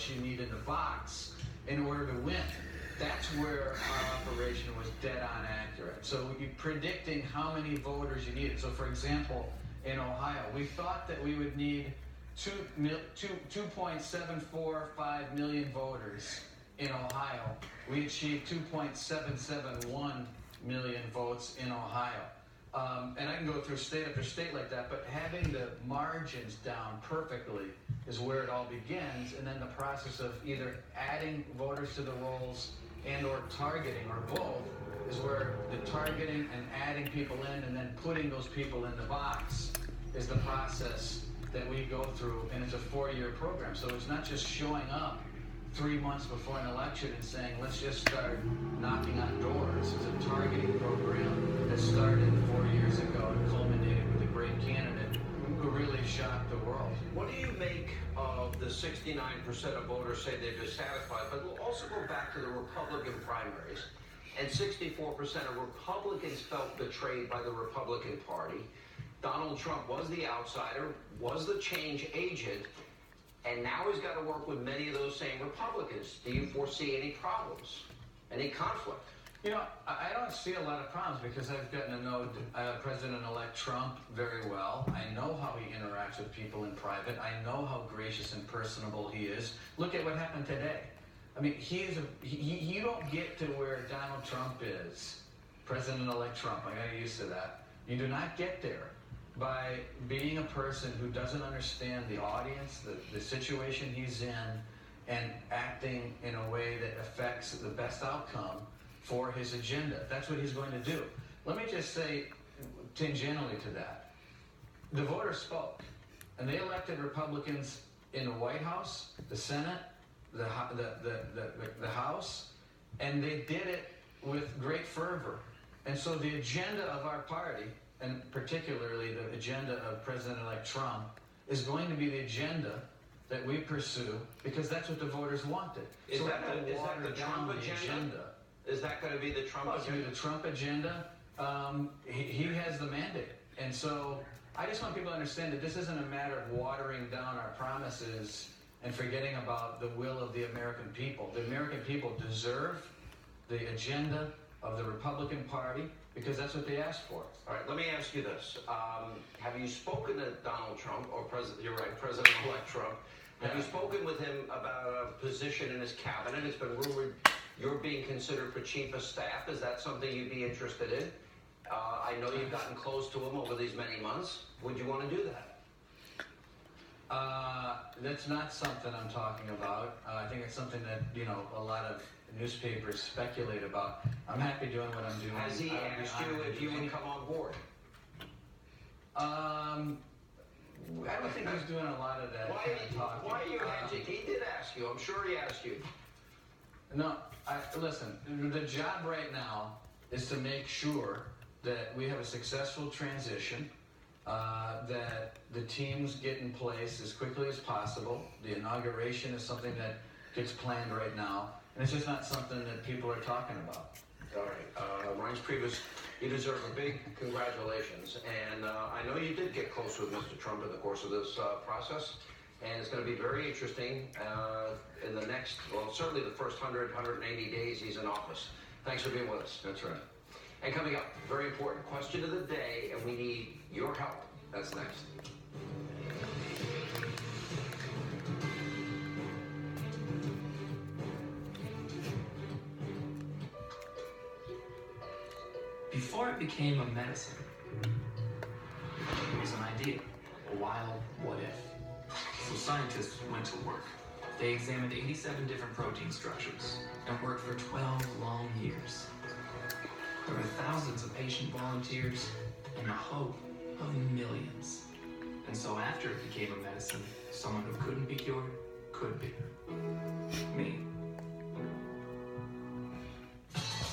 votes you need in the box in order to win. That's where our operation was dead on accurate. So you're predicting how many voters you needed. So for example, in Ohio, we thought that we would need 2.745 million voters in Ohio. We achieved 2.771 million votes in Ohio. And I can go through state after state like that, but having the margins down perfectly is where it all begins, and then the process of either adding voters to the rolls and or targeting, or both, is where the targeting and adding people in and then putting those people in the box is the process that we go through, and it's a 4-year program. So it's not just showing up 3 months before an election and saying, let's just start knocking on doors. It's a targeting program that started 4 years ago and culminated with a great candidate who really shocked the world. What do you make of the 69% of voters say they're dissatisfied? But we'll also go back to the Republican primaries, and 64% of Republicans felt betrayed by the Republican Party. Donald Trump was the outsider, was the change agent, and now he's got to work with many of those same Republicans. Do you foresee any problems, any conflict? You know, I don't see a lot of problems because I've gotten to know President-elect Trump very well. I know how he interacts with people in private. I know how gracious and personable he is. Look at what happened today. I mean, you don't get to where Donald Trump is, President-elect Trump. I got used to that. You do not get there by being a person who doesn't understand the audience, the situation he's in, and acting in a way that affects the best outcome for his agenda. That's what he's going to do. Let me just say tangentially to that, the voters spoke, and they elected Republicans in the White House, the Senate, the House, and they did it with great fervor. And so the agenda of our party, and particularly the agenda of President-elect Trump, is going to be the agenda that we pursue because that's what the voters wanted. Is that the Trump agenda? Is that going to be the Trump agenda? It's going to be the Trump agenda. He has the mandate. And so I just want people to understand that this isn't a matter of watering down our promises and forgetting about the will of the American people. The American people deserve the agenda of the Republican Party because that's what they asked for. All right, let me ask you this. Have you spoken to Donald Trump, or President-elect Trump? Have you spoken with him about a position in his cabinet? It's been rumored you're being considered for chief of staff. Is that something you'd be interested in? I know you've gotten close to him over these many months. Would you want to do that? That's not something I'm talking about. I think it's something that, you know, a lot of newspapers speculate about. I'm happy doing what I'm doing. Has he asked you if you would come on board? I don't think he's doing a lot of that kind of talking. Why are you hedging? He did ask you. I'm sure he asked you. No, listen, the job right now is to make sure that we have a successful transition, that the teams get in place as quickly as possible. The inauguration is something that gets planned right now, and it's just not something that people are talking about. All right. Reince Priebus, you deserve a big congratulations. And I know you did get close with Mr. Trump in the course of this process. And it's going to be very interesting in the next, well, certainly the first 100, 180 days he's in office. Thanks for being with us. That's right. And coming up, very important question of the day, and we need your help. That's next. Before it became a medicine, it was an idea, a wild what if. So scientists went to work. They examined 87 different protein structures and worked for 12 long years. There were thousands of patient volunteers and the hope of millions. And so after it became a medicine, someone who couldn't be cured could be. Me.